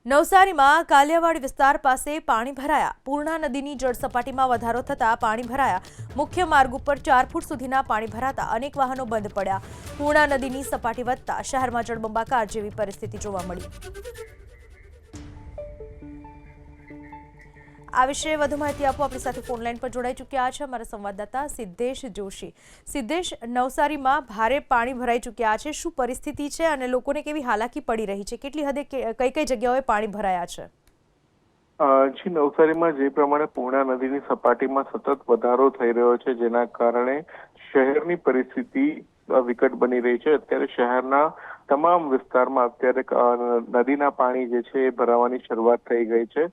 નવસારીમાં કાલિયાવાડી વિસ્તાર પાસે પાણી ભરાયા। પૂર્ણા નદીની જળસપાટીમાં વધારો થતા પાણી ભરાયા। મુખ્ય માર્ગ ઉપર 4 ફૂટ સુધીના પાણી ભરાતા અનેક વાહનો બંધ પડ્યા। પૂર્ણા નદીની સપાટી વધતા શહેરમાં જળબંબાકાર જેવી પરિસ્થિતિ જોવા મળી। આ વિશે વધુ માહિતી આપવા આપણી સાથે ફોન લાઈન પર જોડાઈ ચૂક્યા છે અમારા સંવાદદાતા સિદ્ધેશ જોશી। સિદ્ધેશ, નવસારીમાં ભારે પાણી ભરાઈ ચૂક્યા છે, શું પરિસ્થિતિ છે અને લોકોને કેવી હાલાકી પડી રહી છે? કેટલી હદે કઈ જગ્યાઓએ પાણી ભરાયા છે? જી, નવસારીમાં જે પ્રમાણે પૂર્ણા નદીની સપાટીમાં સતત વધારો થઈ રહ્યો છે, જેના કારણે શહેરની પરિસ્થિતિ વિકટ બની રહી છે। અત્યારે શહેરના તમામ વિસ્તારમાં અત્યારે નદીના પાણી જે છે એ ભરાવાની શરૂઆત થઈ ગઈ છે।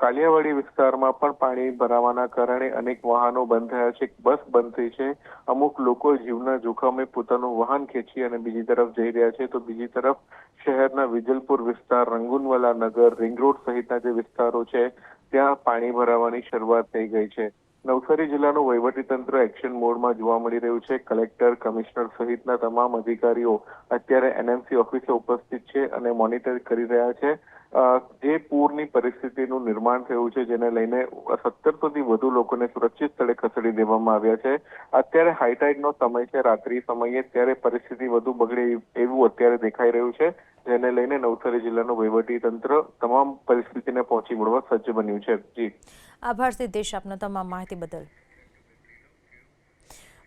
કાલિયાવાડી વિસ્તારમાં પણ પાણી ભરાવાના કારણે અનેક વાહનો બંધ થયા છે, બસ બંધ થઈ છે। અમુક લોકો જીવના જોખમે પોતાનું વાહન ખેંચી અને બીજી તરફ જઈ રહ્યા છે, તો બીજી તરફ શહેરના વિજલપુર વિસ્તાર, રંગુનવાલા નગર, રિંગ રોડ સહિતના જે વિસ્તારો છે ત્યાં પાણી ભરાવાની શરૂઆત થઈ ગઈ છે। નવસારી જિલ્લાનું વહીવટીતંત્ર એક્શન મોડમાં જોવા મળી રહ્યું છે। કલેક્ટર, કમિશનર સહિતના તમામ અધિકારીઓ અત્યારે એનએમસી ઓફિસે ઉપસ્થિત છે અને મોનિટર કરી રહ્યા છે। જે પૂરની પરિસ્થિતિનું નિર્માણ થયું છે, જેને લઈને 1700થી વધુ લોકોને સુરક્ષિત સ્થળે ખસેડી દેવામાં આવ્યા છે। અત્યારે હાઈટાઈડનો સમય છે, રાત્રિ સમયે, ત્યારે પરિસ્થિતિ વધુ બગડે એવું અત્યારે દેખાઈ રહ્યું છે, જેને લઈને નવસારી જિલ્લાનું વહીવટીતંત્ર તમામ પરિસ્થિતિને પહોંચી વળવા સજ્જ બન્યું છે। જી, આભાર સિદ્ધેશ આપના તમામ માહિતી બદલ।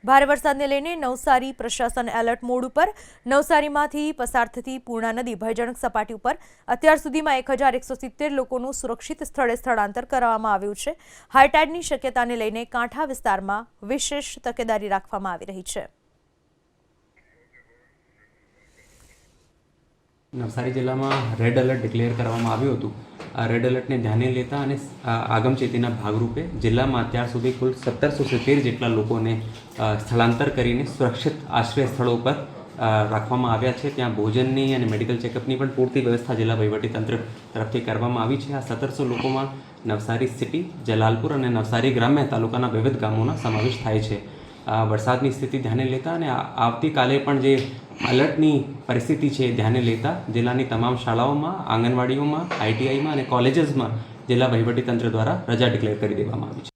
ભારે વરસાદને લઈને નવસારી પ્રશાસન એલર્ટ મોડ ઉપર। નવસારીમાંથી પસાર થતી પૂર્ણા નદી ભયજનક સપાટી ઉપર અત્યાર સુધીમાં 1170 લોકોનું સુરક્ષિત સ્થળે સ્થળાંતર કરવામાં આવ્યું છે। હાઈટાઈડની શક્યતાને લઈને કાંઠા વિસ્તારમાં વિશેષ તકેદારી રાખવામાં આવી રહી છે। નવસારી જિલ્લામાં રેડ એલર્ટ ડિક્લેર કરવામાં આવ્યું હતું। આ રેડ એલર્ટને ધ્યાને લેતા અને આગમચેતીના ભાગરૂપે જિલ્લામાં અત્યાર સુધી કુલ 1770 જેટલા લોકોને સ્થળાંતર કરીને સુરક્ષિત આશ્રય સ્થળો પર રાખવામાં આવ્યા છે। ત્યાં ભોજનની અને મેડિકલ ચેકઅપની પણ પૂરતી વ્યવસ્થા જિલ્લા વહીવટીતંત્ર તરફથી કરવામાં આવી છે। આ 1700 લોકોમાં નવસારી સિટી, જલાલપુર અને નવસારી ગ્રામ્ય તાલુકાના વિવિધ ગામોનો સમાવેશ થાય છે। વરસાદની સ્થિતિ ધ્યાને લેતા અને આવતીકાલે પણ જે એલર્ટની પરિસ્થિતિ છે ધ્યાને લેતા જિલ્લાની તમામ શાળાઓમાં, આંગણવાડીઓમાં, આઈટીઆઈમાં અને કોલેજીસમાં જિલ્લા વહીવટીતંત્ર દ્વારા રજા ડિક્લેર કરી દેવામાં આવી છે।